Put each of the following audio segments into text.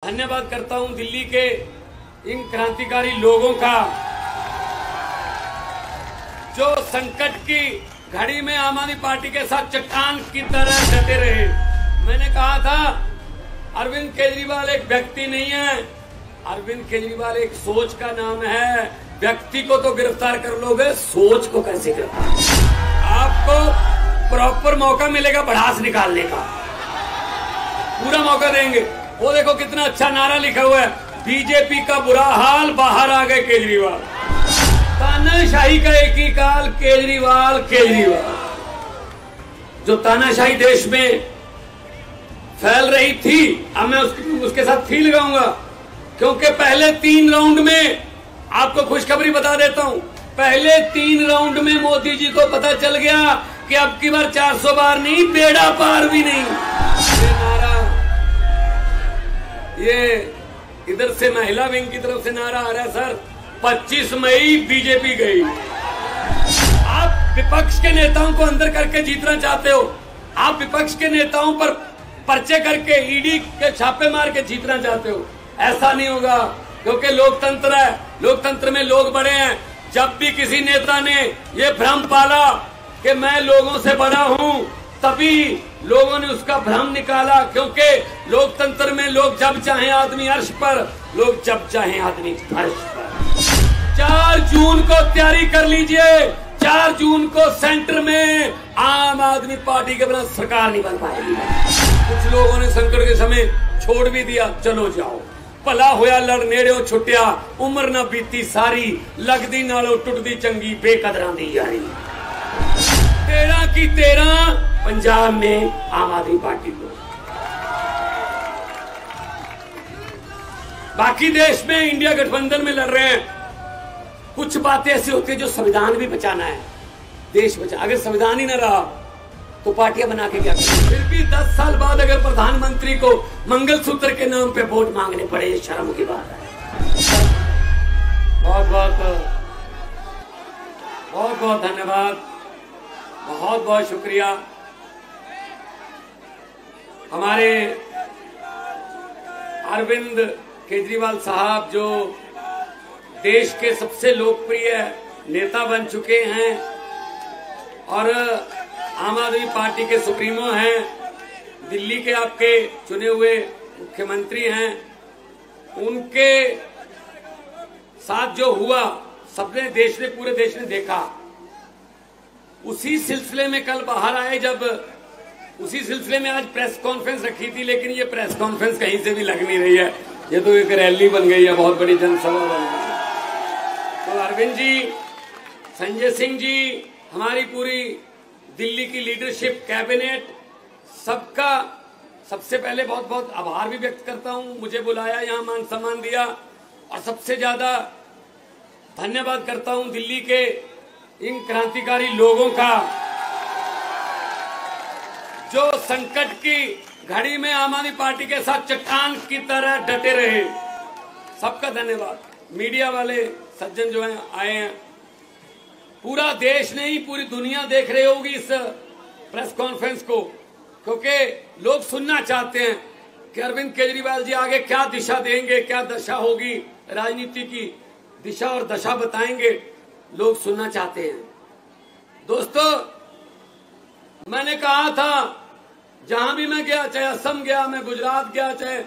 धन्यवाद करता हूं दिल्ली के इन क्रांतिकारी लोगों का जो संकट की घड़ी में आम आदमी पार्टी के साथ चट्टान की तरह डटे रहे। मैंने कहा था अरविंद केजरीवाल एक व्यक्ति नहीं है, अरविंद केजरीवाल एक सोच का नाम है। व्यक्ति को तो गिरफ्तार कर लोगे, सोच को कैसे गिरफ्तार? आपको प्रॉपर मौका मिलेगा भड़ास निकालने का, पूरा मौका देंगे। वो देखो कितना अच्छा नारा लिखा हुआ है, बीजेपी का बुरा हाल, बाहर आ गए केजरीवाल। तानाशाही का एक ही काल, केजरीवाल केजरीवाल। जो तानाशाही देश में फैल रही थी, अब मैं उसके साथ थी लगाऊंगा, क्योंकि पहले 3 राउंड में आपको खुशखबरी बता देता हूं, पहले 3 राउंड में मोदी जी को पता चल गया कि अब की बार 400 बार नहीं, बेड़ा पार भी नहीं। ये नारा, ये इधर से महिला विंग की तरफ से नारा आ रहा है, सर 25 मई बीजेपी गई। आप विपक्ष के नेताओं को अंदर करके जीतना चाहते हो, आप विपक्ष के नेताओं पर पर्चे करके ईडी के छापे मार के जीतना चाहते हो। ऐसा नहीं होगा, क्योंकि लोकतंत्र है, लोकतंत्र में लोग बड़े हैं। जब भी किसी नेता ने ये भ्रम पाला कि मैं लोगों से बड़ा हूं, तभी लोगों ने उसका भ्रम निकाला, क्योंकि लोकतंत्र में लोग जब चाहे आदमी अर्श पर, लोग जब चाहे आदमी फर्श पर। 4 जून को तैयारी कर लीजिए, 4 जून को सेंटर में आम आदमी पार्टी के बिना सरकार नहीं बन पाएगी। कुछ लोगों ने संकट के समय छोड़ भी दिया, चलो जाओ, भला होया लड़ नेड़े छुट्टिया, उम्र ना बीती सारी, लगदी नालों टुटदी चंगी, बेकदरां दी यारी। 13 की 13 पंजाब में आम आदमी पार्टी को, बाकी देश में इंडिया गठबंधन में लड़ रहे हैं। कुछ बातें ऐसी होती है जो संविधान भी बचाना है, देश बचा। अगर संविधान ही न रहा तो पार्टियां बना के क्या करें? फिर भी 10 साल बाद अगर प्रधानमंत्री को मंगलसूत्र के नाम पे वोट मांगने पड़े, ये शर्म की बात है। बहुत बहुत धन्यवाद, बहुत बहुत शुक्रिया। हमारे अरविंद केजरीवाल साहब जो देश के सबसे लोकप्रिय नेता बन चुके हैं और आम आदमी पार्टी के सुप्रीमो हैं, दिल्ली के आपके चुने हुए मुख्यमंत्री हैं, उनके साथ जो हुआ सबने देश ने, पूरे देश ने देखा। उसी सिलसिले में कल बाहर आए, जब उसी सिलसिले में आज प्रेस कॉन्फ्रेंस रखी थी, लेकिन ये प्रेस कॉन्फ्रेंस कहीं से भी लग नहीं रही है, ये तो एक रैली बन गई है, बहुत बड़ी जनसभा बन गई। तो अरविंद जी, संजय सिंह जी, हमारी पूरी दिल्ली की लीडरशिप, कैबिनेट, सबका सबसे पहले बहुत बहुत आभार भी व्यक्त करता हूं। मुझे बुलाया, यहां मान सम्मान दिया, और सबसे ज्यादा धन्यवाद करता हूं दिल्ली के इन क्रांतिकारी लोगों का जो संकट की घड़ी में आम आदमी पार्टी के साथ चट्टान की तरह डटे रहे। सबका धन्यवाद। मीडिया वाले सज्जन जो हैं आए हैं, पूरा देश नहीं पूरी दुनिया देख रही होगी इस प्रेस कॉन्फ्रेंस को, क्योंकि लोग सुनना चाहते हैं कि अरविंद केजरीवाल जी आगे क्या दिशा देंगे, क्या दशा होगी, राजनीति की दिशा और दशा बताएंगे, लोग सुनना चाहते हैं। दोस्तों, मैंने कहा था जहां भी मैं गया, चाहे असम गया, मैं गुजरात गया, चाहे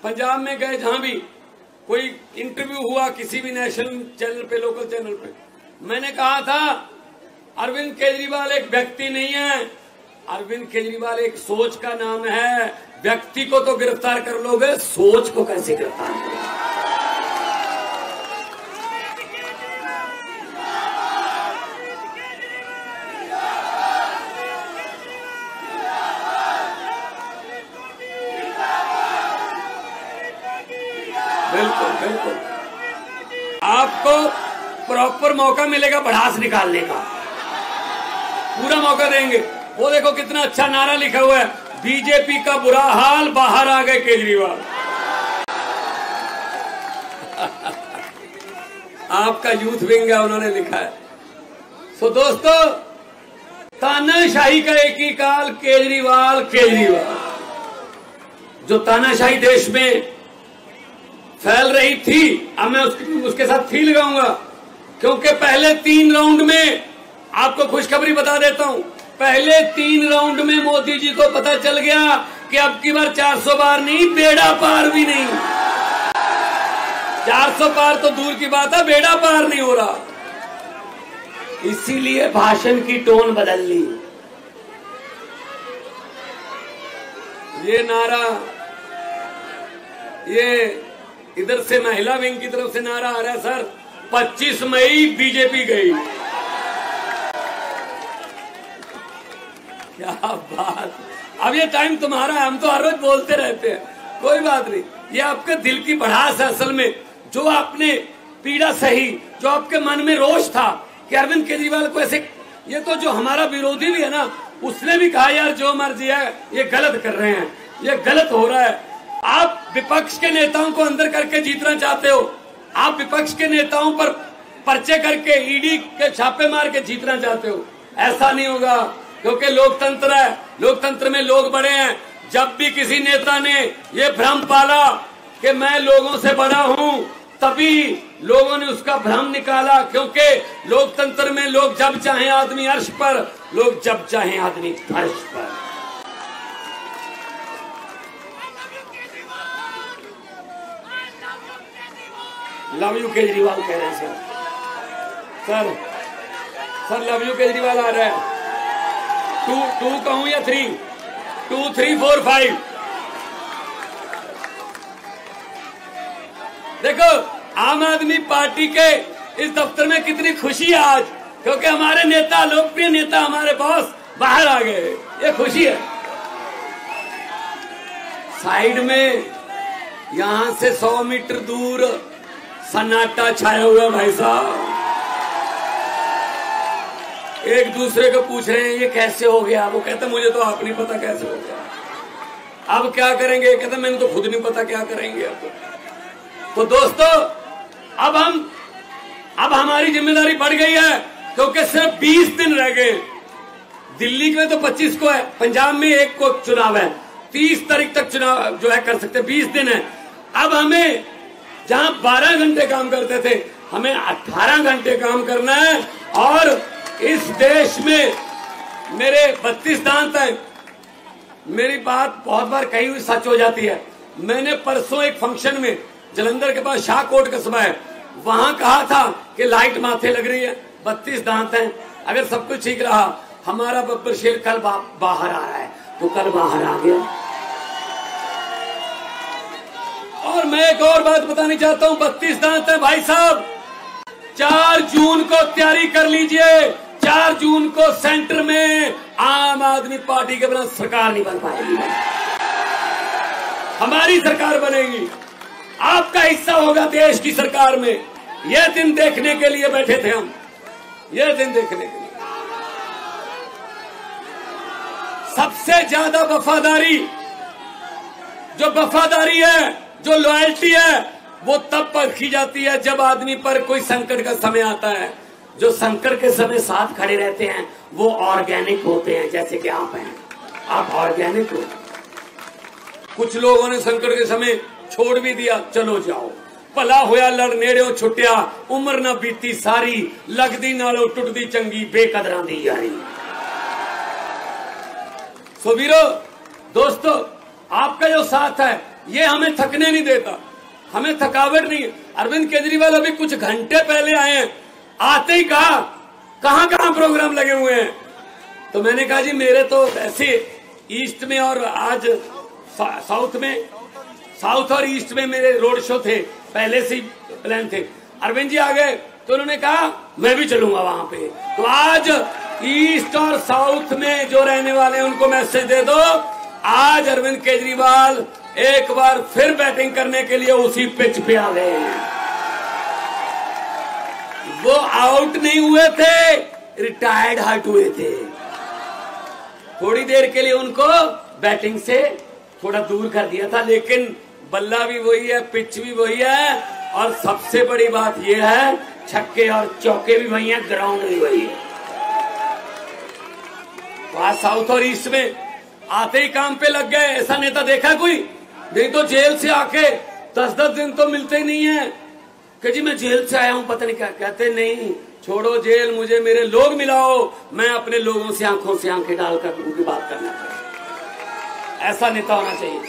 पंजाब में गए, जहां भी कोई इंटरव्यू हुआ किसी भी नेशनल चैनल पे, लोकल चैनल पे, मैंने कहा था अरविंद केजरीवाल एक व्यक्ति नहीं है, अरविंद केजरीवाल एक सोच का नाम है। व्यक्ति को तो गिरफ्तार कर लोगे, सोच को कैसे गिरफ्तार करोगे? बिल्कुल बिल्कुल, आपको प्रॉपर मौका मिलेगा भड़ास निकालने का, पूरा मौका देंगे। वो देखो कितना अच्छा नारा लिखा हुआ है, बीजेपी का बुरा हाल, बाहर आ गए केजरीवाल। आपका यूथ विंग है, उन्होंने लिखा है। सो दोस्तों, तानाशाही का एक ही काल, केजरीवाल केजरीवाल। जो तानाशाही देश में फैल रही थी, अब मैं उसके साथ थी लगाऊंगा, क्योंकि पहले 3 राउंड में आपको खुशखबरी बता देता हूं, पहले 3 राउंड में मोदी जी को पता चल गया कि अब की बार 400 पार नहीं, बेड़ा पार भी नहीं। 400 पार तो दूर की बात है, बेड़ा पार नहीं हो रहा। इसीलिए भाषण की टोन बदल ली। ये नारा, ये इधर से महिला विंग की तरफ से नारा आ रहा है सर, 25 मई बीजेपी गई। क्या बात। अब ये टाइम तुम्हारा है, हम तो हर रोज बोलते रहते हैं, कोई बात नहीं। ये आपके दिल की भड़ास है असल में, जो आपने पीड़ा सही, जो आपके मन में रोष था कि अरविंद केजरीवाल को ऐसे, ये तो जो हमारा विरोधी भी है ना, उसने भी कहा यार जो मर्जी है, ये गलत कर रहे हैं, ये गलत हो रहा है। आप विपक्ष के नेताओं को अंदर करके जीतना चाहते हो, आप विपक्ष के नेताओं पर पर्चे करके ईडी के छापे मार के जीतना चाहते हो, ऐसा नहीं होगा, क्योंकि लोकतंत्र है, लोकतंत्र में लोग बड़े हैं। जब भी किसी नेता ने ये भ्रम पाला कि मैं लोगों से बड़ा हूं, तभी लोगों ने उसका भ्रम निकाला, क्योंकि लोकतंत्र में लोग जब चाहे आदमी अर्श पर, लोग जब चाहे आदमी फर्श पर। लव यू केजरीवाल कह रहे हैं sir, sir love you Kejriwal आ रहा है। 2 कहूं या 3? 2 3 4 5। देखो आम आदमी पार्टी के इस दफ्तर में कितनी खुशी है आज, क्योंकि हमारे नेता, लोकप्रिय नेता, हमारे बॉस बाहर आ गए, ये खुशी है। साइड में यहां से 100 मीटर दूर सन्नाटा छाया हुआ है भाई साहब, एक दूसरे को पूछ रहे हैं ये कैसे हो गया। वो कहते मुझे तो आप नहीं पता कैसे हो गया, अब क्या करेंगे, कहते मैंने तो खुद नहीं पता क्या करेंगे अब। तो दोस्तों अब हमारी जिम्मेदारी बढ़ गई है, क्योंकि सिर्फ 20 दिन रह गए। दिल्ली में तो 25 को है, पंजाब में 1 को चुनाव है, 30 तारीख तक चुनाव जो है कर सकते, 20 दिन है। अब हमें जहां 12 घंटे काम करते थे, हमें 18 घंटे काम करना है। और इस देश में मेरे 32 दांत हैं, मेरी बात बहुत बार कही हुई सच हो जाती है। मैंने परसों एक फंक्शन में, जलंधर के पास शाहकोट कस्बा है, वहां कहा था कि लाइट माथे लग रही है, 32 दांत हैं, अगर सब कुछ ठीक रहा, हमारा बब्बर शेर कल बाहर आ रहा है, तो कल बाहर आ गया। और मैं एक और बात बतानी चाहता हूं, 32 दांत है भाई साहब। 4 जून को तैयारी कर लीजिए, 4 जून को सेंटर में आम आदमी पार्टी के बिना सरकार नहीं बन पाएगी, हमारी सरकार बनेगी, आपका हिस्सा होगा देश की सरकार में। यह दिन देखने के लिए बैठे थे हम, यह दिन देखने के लिए। सबसे ज्यादा वफादारी, जो वफादारी है, जो लॉयल्टी है, वो तब परखी जाती है जब आदमी पर कोई संकट का समय आता है। जो संकट के समय साथ खड़े रहते हैं वो ऑर्गेनिक होते हैं, जैसे कि आप हैं, आप ऑर्गेनिक हो। कुछ लोगों ने संकट के समय छोड़ भी दिया, चलो जाओ, भला होया लड़ नेड़े छुट्टिया, उम्र ना बीती सारी, लगदी नालों टुटदी चंगी, बेकदरां दी यारी। सो वीरो, दोस्तों, आपका जो साथ है ये हमें थकने नहीं देता, हमें थकावट नहीं है। अरविंद केजरीवाल अभी कुछ घंटे पहले आए हैं, आते ही कहा कहां कहां प्रोग्राम लगे हुए हैं, तो मैंने कहा जी मेरे तो ऐसे ईस्ट में और आज साउथ और ईस्ट में मेरे रोड शो थे, पहले से ही प्लान थे। अरविंद जी आ गए तो उन्होंने कहा मैं भी चलूंगा वहां पे। तो आज ईस्ट और साउथ में जो रहने वाले हैं उनको मैसेज दे दो, आज अरविंद केजरीवाल एक बार फिर बैटिंग करने के लिए उसी पिच पे आ गए हैं। वो आउट नहीं हुए थे, रिटायर्ड हट हुए थे। थोड़ी देर के लिए उनको बैटिंग से थोड़ा दूर कर दिया था, लेकिन बल्ला भी वही है, पिच भी वही है, और सबसे बड़ी बात यह है छक्के और चौके भी वही हैं, ग्राउंड भी वही है। वहां साउथ और ईस्ट में आते ही काम पे लग गए, ऐसा नेता देखा कोई? नहीं तो जेल से आके 10-10 दिन तो मिलते ही नहीं है कि जी मैं जेल से आया हूं, पता नहीं क्या कहते। नहीं, छोड़ो जेल, मुझे मेरे लोग मिलाओ, मैं अपने लोगों से आंखों से आंखें डालकर उनकी बात करना चाहिए। ऐसा नेता होना चाहिए।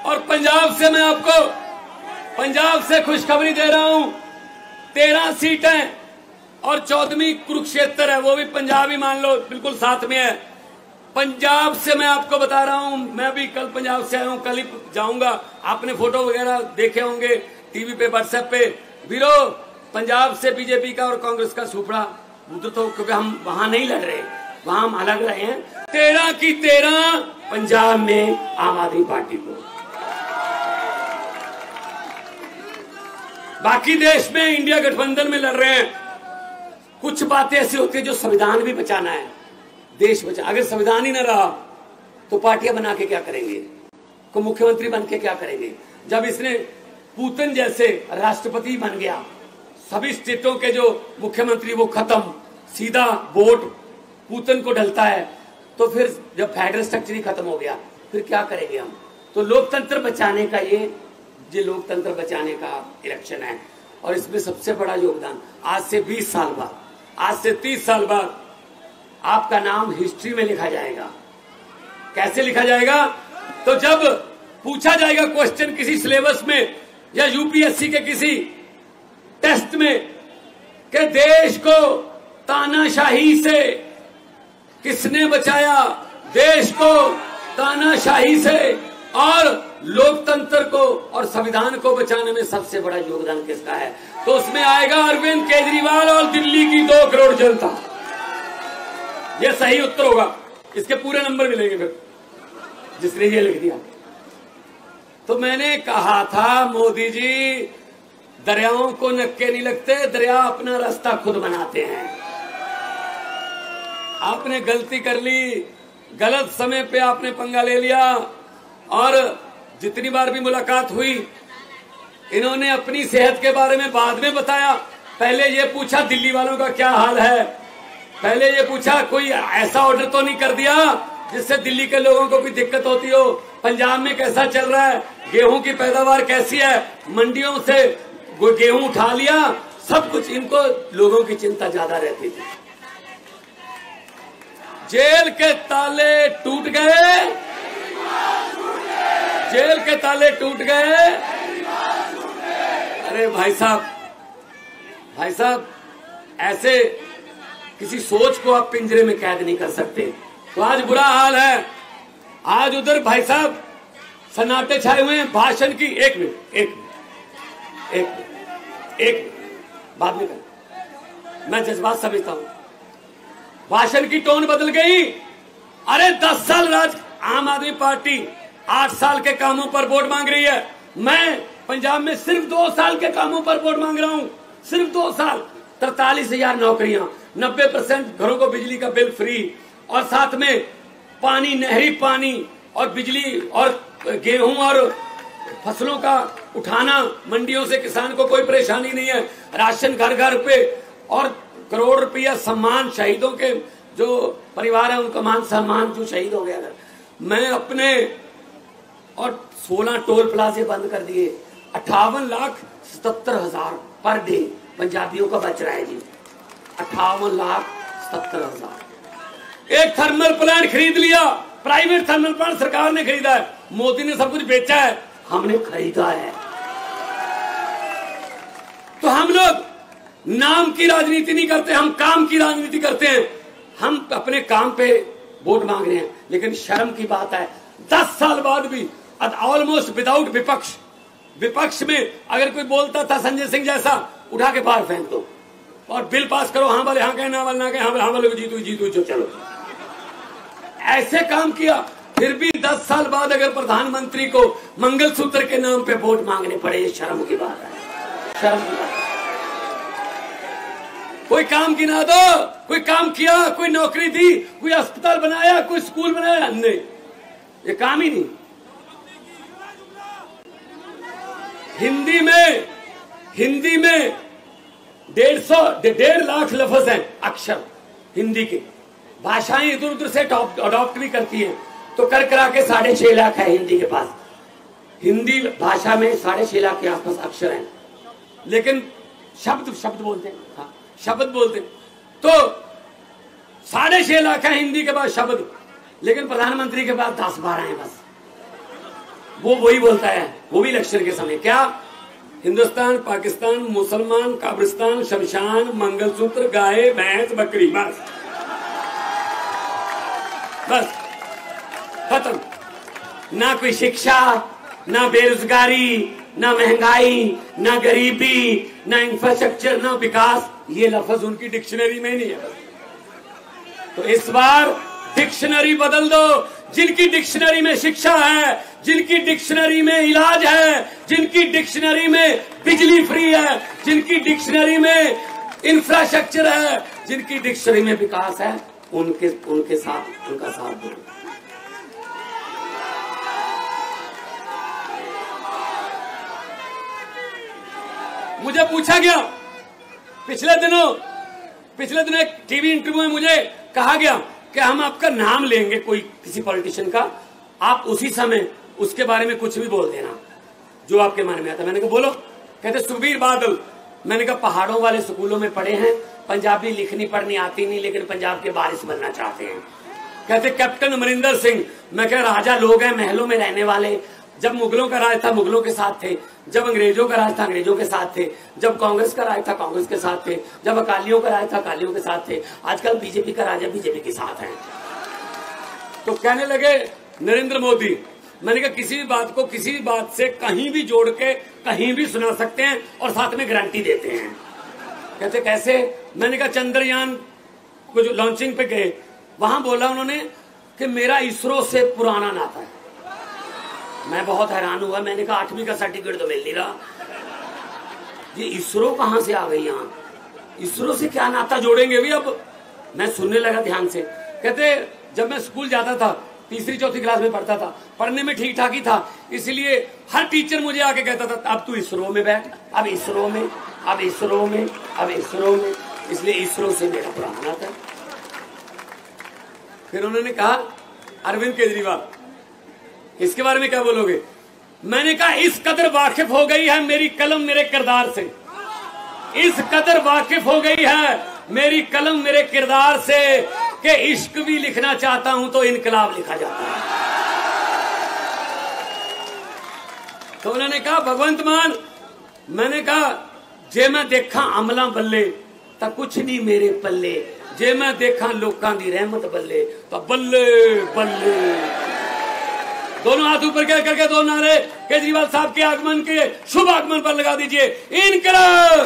और पंजाब से मैं आपको, पंजाब से खुशखबरी दे रहा हूं, 13 सीटें और 14वीं कुरुक्षेत्र है, वो भी पंजाब ही मान लो, बिल्कुल साथ में है। पंजाब से मैं आपको बता रहा हूं, मैं भी कल पंजाब से आया हूं, कल ही जाऊंगा। आपने फोटो वगैरह देखे होंगे टीवी पे, व्हाट्सएप पे। वीरो, पंजाब से बीजेपी का और कांग्रेस का सुपड़ा उधर, तो क्योंकि हम वहां नहीं लड़ रहे, वहां हम अलग रहे हैं। 13 की 13 पंजाब में आम आदमी पार्टी को। बाकी देश में इंडिया गठबंधन में लड़ रहे हैं। कुछ बातें ऐसी होती है जो संविधान भी बचाना है, देश बचा। अगर संविधान ही न रहा तो पार्टियां बना के क्या करेंगे, को मुख्यमंत्री बन के क्या करेंगे। जब इसने पुतिन जैसे राष्ट्रपति बन गया, सभी स्टेटों के जो मुख्यमंत्री वो खत्म, सीधा वोट पुतिन को ढलता है, तो फिर जब फेडरल स्ट्रक्चर ही खत्म हो गया, फिर क्या करेंगे हम। तो लोकतंत्र बचाने का ये लोकतंत्र बचाने का इलेक्शन है। और इसमें सबसे बड़ा योगदान आज से 20 साल बाद, आज से 30 साल बाद आपका नाम हिस्ट्री में लिखा जाएगा। कैसे लिखा जाएगा? तो जब पूछा जाएगा क्वेश्चन किसी सिलेबस में या यूपीएससी के किसी टेस्ट में कि देश को तानाशाही से किसने बचाया, देश को तानाशाही से और लोकतंत्र को और संविधान को बचाने में सबसे बड़ा योगदान किसका है, तो उसमें आएगा अरविंद केजरीवाल और दिल्ली की 2 करोड़ जनता। यह सही उत्तर होगा। इसके पूरे नंबर मिलेंगे फिर जिसने ये लिख दिया। तो मैंने कहा था मोदी जी, दरियाओं को नक्के नहीं लगते, दरिया अपना रास्ता खुद बनाते हैं। आपने गलती कर ली, गलत समय पे आपने पंगा ले लिया। और जितनी बार भी मुलाकात हुई, इन्होंने अपनी सेहत के बारे में बाद में बताया। पहले ये पूछा दिल्ली वालों का क्या हाल है, पहले ये पूछा कोई ऐसा ऑर्डर तो नहीं कर दिया जिससे दिल्ली के लोगों को कोई दिक्कत होती हो, पंजाब में कैसा चल रहा है, गेहूं की पैदावार कैसी है, मंडियों से गेहूं उठा लिया, सब कुछ। इनको लोगों की चिंता ज्यादा रहती थी। जेल के ताले टूट गए, जेल के ताले टूट गए। अरे भाई साहब, भाई साहब, ऐसे किसी सोच को आप पिंजरे में कैद नहीं कर सकते। तो आज बुरा हाल है। आज उधर भाई साहब सन्नाटे छाए हुए हैं भाषण की। एक मिनट बाद में कर, मैं जज्बात समझता हूं। भाषण की टोन बदल गई। अरे 10 साल आम आदमी पार्टी 8 साल के कामों पर वोट मांग रही है। मैं पंजाब में सिर्फ 2 साल के कामों पर वोट मांग रहा हूं, सिर्फ 2 साल। 43,000 नौकरियां, 90% घरों को बिजली का बिल फ्री, और साथ में पानी, नहरी पानी और बिजली और गेहूं और फसलों का उठाना मंडियों से, किसान को कोई परेशानी नहीं है, राशन घर घर पे, और करोड़ रुपया सम्मान शहीदों के जो परिवार है उनका मान सम्मान जो शहीद हो गया। अगर मैं अपने, और 16 टोल प्लाजे बंद कर दिए, 58,77,000 पर डे पंजाबियों का बच रहा है जी। 58,77,000। एक थर्मल प्लांट खरीद लिया, प्राइवेट थर्मल प्लांट सरकार ने खरीदा है, मोदी ने सब कुछ बेचा है, हमने खरीदा है। तो हम लोग नाम की राजनीति नहीं करते, हम काम की राजनीति करते हैं। हम अपने काम पे वोट मांग रहे हैं, लेकिन शर्म की बात है 10 साल बाद भी ऑलमोस्ट विदाउट विपक्ष, विपक्ष में अगर कोई बोलता था संजय सिंह जैसा, उठा के बाहर फेंक दो और बिल पास करो, हाँ वाले हाँ कहे, ना वाले ना कहे, हाँ वाले जीतू जो चलो, ऐसे काम किया। फिर भी 10 साल बाद अगर प्रधानमंत्री को मंगलसूत्र के नाम पे वोट मांगने पड़े, ये शर्म की बात है, शर्म की बात है। कोई काम गिना दो, कोई काम किया, कोई नौकरी दी, कोई अस्पताल बनाया, कोई स्कूल बनाया, नहीं, ये काम ही नहीं। हिंदी में 1.5 लाख लफ्ज हैं, अक्षर हिंदी के। भाषाएं इधर उधर से अडॉप्ट भी करती हैं, तो कर करा के 6.5 लाख है हिंदी के पास। हिंदी भाषा में 6.5 लाख के आसपास अक्षर हैं, लेकिन शब्द बोलते हैं, हाँ शब्द बोलते हैं। तो 6.5 लाख है हिंदी के पास शब्द, लेकिन प्रधानमंत्री के पास 10-12 हैं बस। वो वही बोलता है, वो भी इलेक्शन के समय, क्या हिंदुस्तान, पाकिस्तान, मुसलमान, कब्रिस्तान, शमशान, मंगलसूत्र, गाय, भैंस, बकरी, बस बस खत्म। ना कोई शिक्षा, ना बेरोजगारी, ना महंगाई, ना गरीबी, ना इंफ्रास्ट्रक्चर, ना विकास, ये लफ्ज उनकी डिक्शनरी में नहीं है बस। तो इस बार डिक्शनरी बदल दो। जिनकी डिक्शनरी में शिक्षा है, जिनकी डिक्शनरी में इलाज है, जिनकी डिक्शनरी में बिजली फ्री है, जिनकी डिक्शनरी में इंफ्रास्ट्रक्चर है, जिनकी डिक्शनरी में विकास है, उनके साथ उनका साथ दो। मुझे पूछा गया पिछले दिनों एक टीवी इंटरव्यू में मुझे कहा गया कि हम आपका नाम लेंगे कोई किसी पॉलिटिशियन का, आप उसी समय उसके बारे में कुछ भी बोल देना जो आपके मन में आता। मैंने कहा बोलो। कहते सुखबीर बादल। मैंने कहा पहाड़ों वाले स्कूलों में पढ़े हैं, पंजाबी लिखनी पढ़नी आती नहीं, लेकिन पंजाब के वारिस बनना चाहते हैं। कहते कैप्टन अमरिंदर सिंह। मैं कह राजा लोग हैं, महलों में रहने वाले, जब मुगलों का राज था मुगलों के साथ थे, जब अंग्रेजों का राज था अंग्रेजों के साथ थे, जब कांग्रेस का राज था कांग्रेस के साथ थे, जब अकालियों का राज था अकालियों के साथ थे, आजकल बीजेपी का राज है बीजेपी के साथ है। तो कहने लगे नरेंद्र मोदी। मैंने कहा किसी भी बात को किसी भी बात से कहीं भी जोड़ के कहीं भी सुना सकते हैं और साथ में गारंटी देते हैं। कहते कैसे? मैंने कहा चंद्रयान को जो लॉन्चिंग पे गए, वहां बोला उन्होंने कि मेरा इसरो से पुराना नाता है। मैं बहुत हैरान हुआ। मैंने कहा 8वीं का सर्टिफिकेट तो मिल नहीं रहा, ये इसरो कहां से आ गई यहाँ? इसरो से क्या नाता जोड़ेंगे भी? अब मैं सुनने लगा ध्यान से। कहते जब मैं स्कूल जाता था, 3री-4थी क्लास में पढ़ता था, पढ़ने में ठीक ठाक ही था, इसलिए हर टीचर मुझे आके कहता था अब तू इसरो में बैठ, अब इसरो में, अब इसरो में, अब इसरो में। इसलिए इसरो से मेरा पुराना नाता है। फिर उन्होंने कहा अरविंद केजरीवाल, इसके बारे में क्या बोलोगे? मैंने कहा इस कदर वाकिफ हो गई है मेरी कलम मेरे किरदार से, इस कदर वाकिफ हो गई है मेरी कलम मेरे किरदार से कि इश्क भी लिखना चाहता हूं तो इनकलाब लिखा जाता है। तो उन्होंने कहा भगवंत मान। मैंने कहा जे मैं देखा अमला बल्ले तो कुछ नहीं मेरे पल्ले, जे मैं देखा लोकां दी रहमत बल्ले तो बल्ले बल्ले। दोनों हाथ ऊपर करके दो नारे केजरीवाल साहब के आगमन के शुभ आगमन पर लगा दीजिए। इनकलाब।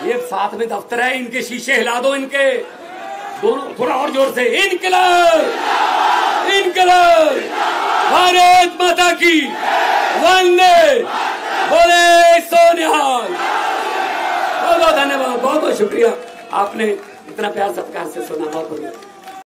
ये साथ में दफ्तर है, इनके शीशे हिला दो, इनके दोनों थोड़ा और जोर से। इनकलाब, इनकलाब, भारत माता की वंदे, बोले सोनिहाल। बहुत बहुत धन्यवाद, बहुत बहुत शुक्रिया, आपने इतना प्यार सत्कार से सुना, बहुत बहुत।